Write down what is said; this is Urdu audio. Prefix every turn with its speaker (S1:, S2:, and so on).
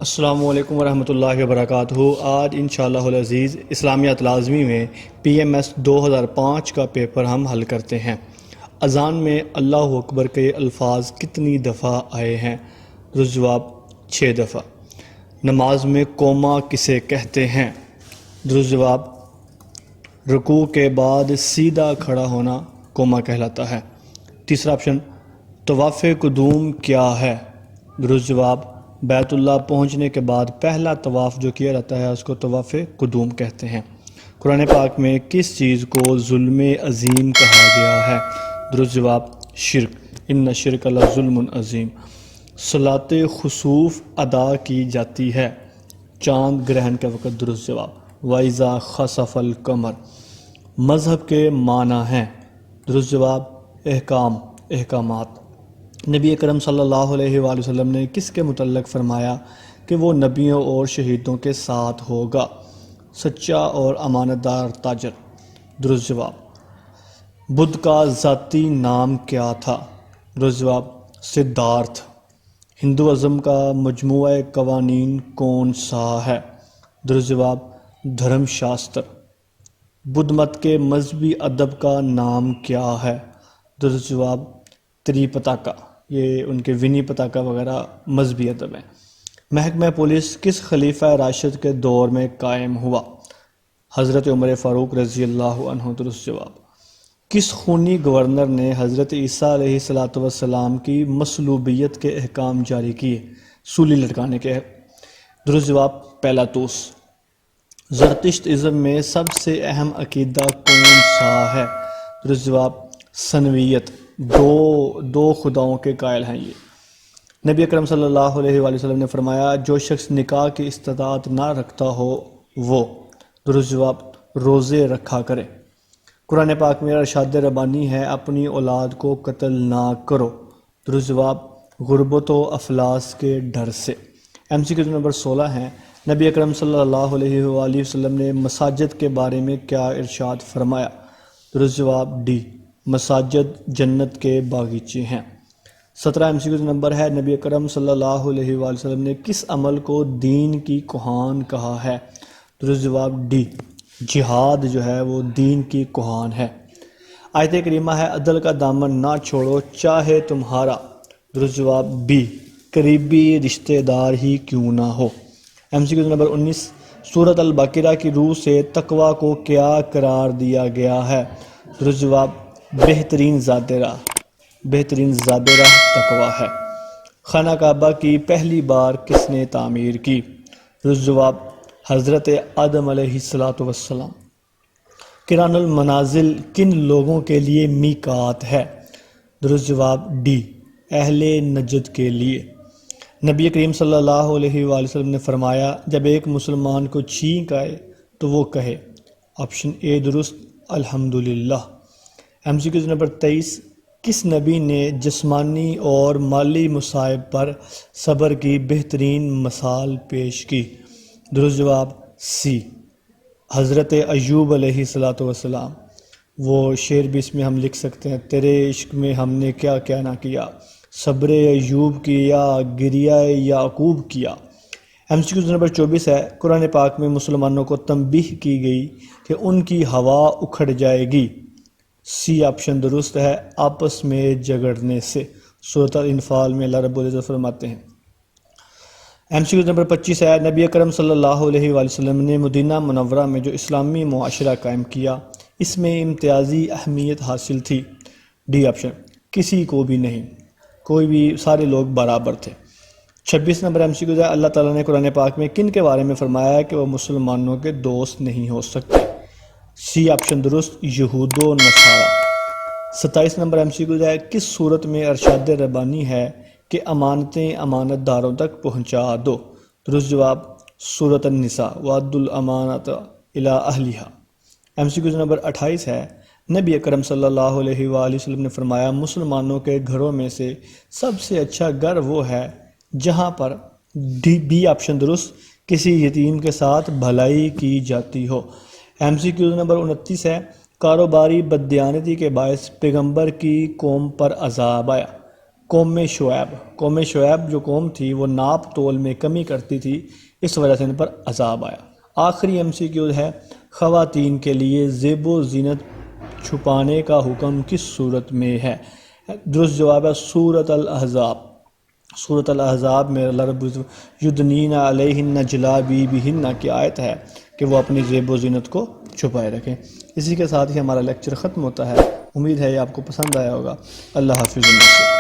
S1: السلام علیکم ورحمۃ اللہ وبرکاتہ۔ آج انشاءاللہ العزیز اسلامیات لازمی میں PMS 2005 کا پیپر ہم حل کرتے ہیں۔ اذان میں اللہ اکبر کے الفاظ کتنی دفعہ آئے ہیں؟ درست جواب 6 دفعہ۔ نماز میں کوما کسے کہتے ہیں؟ درست جواب رکوع کے بعد سیدھا کھڑا ہونا کوما کہلاتا ہے۔ تیسرا آپشن طواف قدوم کیا ہے؟ درست جواب بیت اللہ پہنچنے کے بعد پہلا طواف جو کیا جاتا ہے اس کو طواف قدوم کہتے ہیں۔ قرآن پاک میں کس چیز کو ظلم عظیم کہا گیا ہے؟ درست جواب شرک، ان شرک لظلم عظیم۔ صلاۃ خسوف ادا کی جاتی ہے چاند گرہن کے وقت۔ درست جواب وَإِذَا خَسَفَ الْقَمَرُ۔ مذہب کے معنی ہیں؟ درست جواب احکامات۔ نبی اکرم صلی اللہ علیہ وآلہ وسلم نے کس کے متعلق فرمایا کہ وہ نبیوں اور شہیدوں کے ساتھ ہوگا؟ سچا اور امانت دار تاجر۔ درست جواب بدھ کا ذاتی نام کیا تھا؟ درست جواب سدھارتھ۔ ہندوازم کا مجموعہ قوانین کون سا ہے؟ درست جواب دھرم شاستر۔ بدھ مت کے مذہبی ادب کا نام کیا ہے؟ درست جواب تریپتاکا، یہ ان کے ونی پتاکا وغیرہ مذہبی ادب ہیں۔ محکمہ پولیس کس خلیفہ راشد کے دور میں قائم ہوا؟ حضرت عمر فاروق رضی اللہ عنہ۔ درست جواب کس خونی گورنر نے حضرت عیسیٰ علیہ السلام کی مصلوبیت کے احکام جاری کیے؟ سولی لٹکانے کے۔ درست جواب پیلاطوس۔ زرتشت ازم میں سب سے اہم عقیدہ کون سا ہے؟ درست جواب سنویت، دو خداؤں کے قائل ہیں یہ۔ نبی اکرم صلی اللہ علیہ وآلہ وسلم نے فرمایا جو شخص نکاح کی استطاعت نہ رکھتا ہو وہ۔ درست جواب روزے رکھا کرے۔ قرآن پاک میں ارشاد ربانی ہے اپنی اولاد کو قتل نہ کرو۔ درست جواب غربت و افلاس کے ڈر سے۔ MCQ نمبر 16 ہیں نبی اکرم صلی اللہ علیہ وآلہ وسلم نے مساجد کے بارے میں کیا ارشاد فرمایا؟ درست جواب ڈی، مساجد جنت کے باغیچے ہیں۔ 17 MCQ نمبر ہے نبی اکرم صلی اللہ علیہ وآلہ وسلم نے کس عمل کو دین کی کوہان کہا ہے؟ درست جواب ڈی، جہاد جو ہے وہ دین کی کوہان ہے۔ آیت کریمہ ہے عدل کا دامن نہ چھوڑو چاہے تمہارا۔ درست جواب بی، قریبی رشتہ دار ہی کیوں نہ ہو۔ MCQ نمبر 19 سورۃ البقرہ کی روح سے تقوی کو کیا قرار دیا گیا ہے؟ درست جواب بہترین زاد راہ تقوی ہے۔ خانہ کعبہ کی پہلی بار کس نے تعمیر کی؟ درست جواب حضرت آدم علیہ السلام۔ قران المنازل کن لوگوں کے لیے میقات ہے؟ درست جواب ڈی، اہل نجد کے لیے۔ نبی کریم صلی اللہ علیہ وآلہ وسلم نے فرمایا جب ایک مسلمان کو چھینک آئے تو وہ کہے۔ آپشن اے درست الحمدللہ۔ MCQ نمبر 23 کس نبی نے جسمانی اور مالی مصائب پر صبر کی بہترین مثال پیش کی؟ درست جواب سی، حضرت ایوب علیہ السلام۔ وہ شعر بھی اس میں ہم لکھ سکتے ہیں، تیرے عشق میں ہم نے کیا کیا نہ کیا، صبر ایوب کیا گریہ یعقوب کیا۔ MCQ نمبر 24 ہے قرآن پاک میں مسلمانوں کو تنبیہ کی گئی کہ ان کی ہوا اکھڑ جائے گی۔ سی آپشن درست ہے، آپس میں جھگڑنے سے۔ سورۃ الانفال میں اللہ رب العزت فرماتے ہیں۔ MCQ نمبر 25 ہے نبی اکرم صلی اللہ علیہ وآلہ وسلم نے مدینہ منورہ میں جو اسلامی معاشرہ قائم کیا اس میں امتیازی اہمیت حاصل تھی؟ ڈی آپشن کسی کو بھی نہیں، کوئی بھی، سارے لوگ برابر تھے۔ 26 نمبر MCQ ہے اللہ تعالیٰ نے قرآن پاک میں کن کے بارے میں فرمایا کہ وہ مسلمانوں کے دوست نہیں ہو سکتے؟ سی آپشن درست یہود و نصارہ۔ 27 نمبر MCQ ہے کس صورت میں ارشاد ربانی ہے کہ امانتیں امانت داروں تک پہنچا دو؟ درست جواب سورۃ النساء وَأَدُّوا الْأَمَانَةَ إِلَىٰ أَهْلِهَا۔ MCQ نمبر 28 ہے نبی اکرم صلی اللہ علیہ وآلہ وسلم نے فرمایا مسلمانوں کے گھروں میں سے سب سے اچھا گھر وہ ہے جہاں پر بی آپشن درست کسی یتیم کے ساتھ بھلائی کی جاتی ہو۔ MCQ نمبر 29 ہے کاروباری بددیانتی کے باعث پیغمبر کی قوم پر عذاب آیا۔ قوم شعیب جو قوم تھی وہ ناپ تول میں کمی کرتی تھی، اس وجہ سے ان پر عذاب آیا۔ آخری MCQ ہے، خواتین کے لیے زیب و زینت چھپانے کا حکم کس صورت میں ہے؟ درست جواب ہے سورۃ الاحزاب۔ سورۃ الاحزاب میں اللہ رب العزت یدنین علیہن جلابیبہن کی آیت ہے کہ وہ اپنی زیب و زینت کو چھپائے رکھیں۔ اسی کے ساتھ ہی ہمارا لیکچر ختم ہوتا ہے۔ امید ہے یہ آپ کو پسند آیا ہوگا۔ اللہ حافظ۔